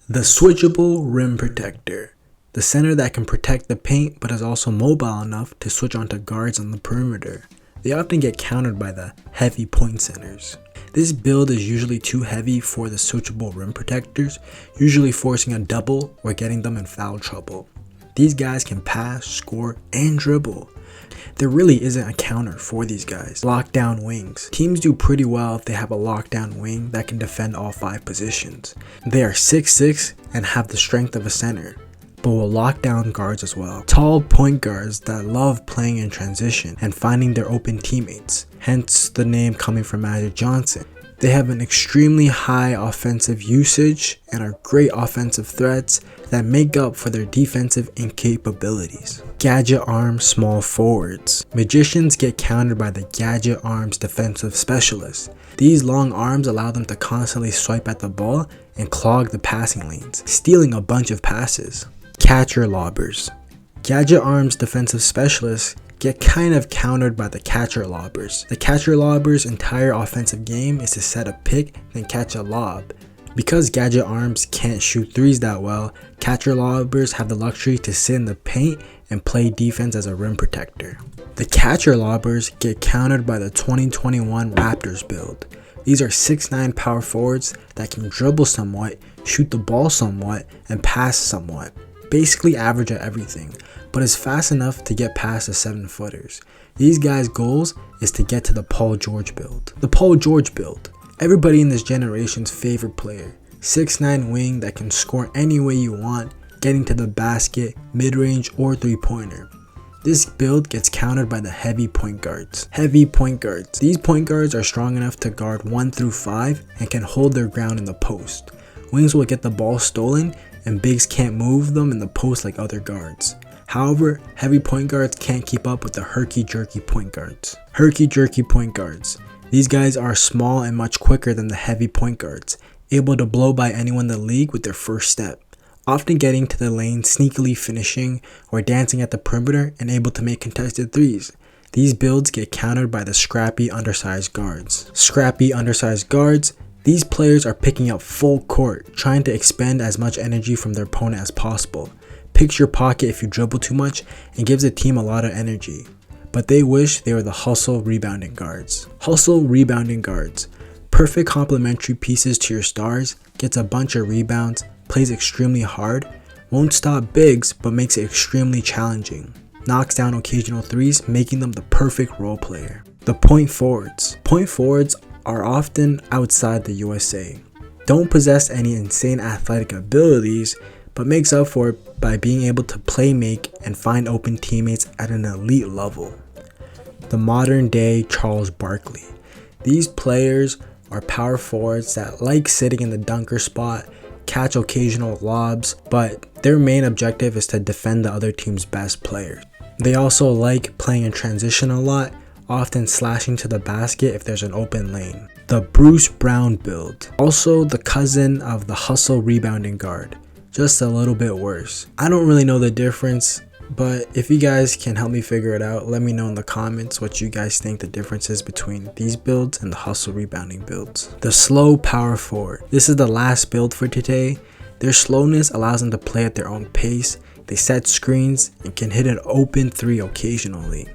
The switchable rim protector. The center that can protect the paint but is also mobile enough to switch onto guards on the perimeter. They often get countered by the heavy point centers. This build is usually too heavy for the switchable rim protectors, usually forcing a double or getting them in foul trouble. These guys can pass, score, and dribble. There really isn't a counter for these guys. Lockdown wings. Teams do pretty well if they have a lockdown wing that can defend all 5 positions. They are 6'6" and have the strength of a center, but will lock down guards as well. Tall point guards that love playing in transition and finding their open teammates, hence the name coming from Magic Johnson. They have an extremely high offensive usage and are great offensive threats that make up for their defensive incapabilities. Gadget arm small forwards. Magicians get countered by the gadget arms defensive specialists. These long arms allow them to constantly swipe at the ball and clog the passing lanes, stealing a bunch of passes. Catcher lobbers. Gadget arms defensive specialists get kind of countered by the catcher lobbers. The catcher lobbers' entire offensive game is to set a pick then catch a lob. Because gadget arms can't shoot threes that well, catcher lobbers have the luxury to sit in the paint and play defense as a rim protector. The catcher lobbers get countered by the 2021 Raptors build. These are 6'9" power forwards that can dribble somewhat, shoot the ball somewhat, and pass somewhat. Basically average at everything, but is fast enough to get past the 7-footers. These guys' goals is to get to the Paul George build. The Paul George build. Everybody in this generation's favorite player. 6'9" wing that can score any way you want, getting to the basket, mid-range, or three-pointer. This build gets countered by the heavy point guards. Heavy point guards. These point guards are strong enough to guard 1 through 5 and can hold their ground in the post. Wings will get the ball stolen and bigs can't move them in the post like other guards. However, heavy point guards can't keep up with the herky-jerky point guards. Herky-jerky point guards. These guys are small and much quicker than the heavy point guards, able to blow by anyone in the league with their first step, often getting to the lane sneakily finishing or dancing at the perimeter and able to make contested threes. These builds get countered by the scrappy undersized guards. Scrappy undersized guards. These players are picking up full court, trying to expend as much energy from their opponent as possible. Picks your pocket if you dribble too much and gives the team a lot of energy. But they wish they were the hustle rebounding guards. Hustle rebounding guards. Perfect complementary pieces to your stars, gets a bunch of rebounds, plays extremely hard, won't stop bigs but makes it extremely challenging. Knocks down occasional threes, making them the perfect role player. The point forwards. Point forwards are often outside the USA. Don't possess any insane athletic abilities, but makes up for it by being able to play make and find open teammates at an elite level. The modern day Charles Barkley. These players are power forwards that like sitting in the dunker spot, catch occasional lobs, but their main objective is to defend the other team's best players. They also like playing in transition a lot, often slashing to the basket if there's an open lane. The Bruce Brown build. Also the cousin of the hustle rebounding guard, just a little bit worse. I don't really know the difference, but if you guys can help me figure it out, let me know in the comments what you guys think the difference is between these builds and the hustle rebounding builds. The slow power forward. This is the last build for today. Their slowness allows them to play at their own pace. They set screens and can hit an open 3 occasionally.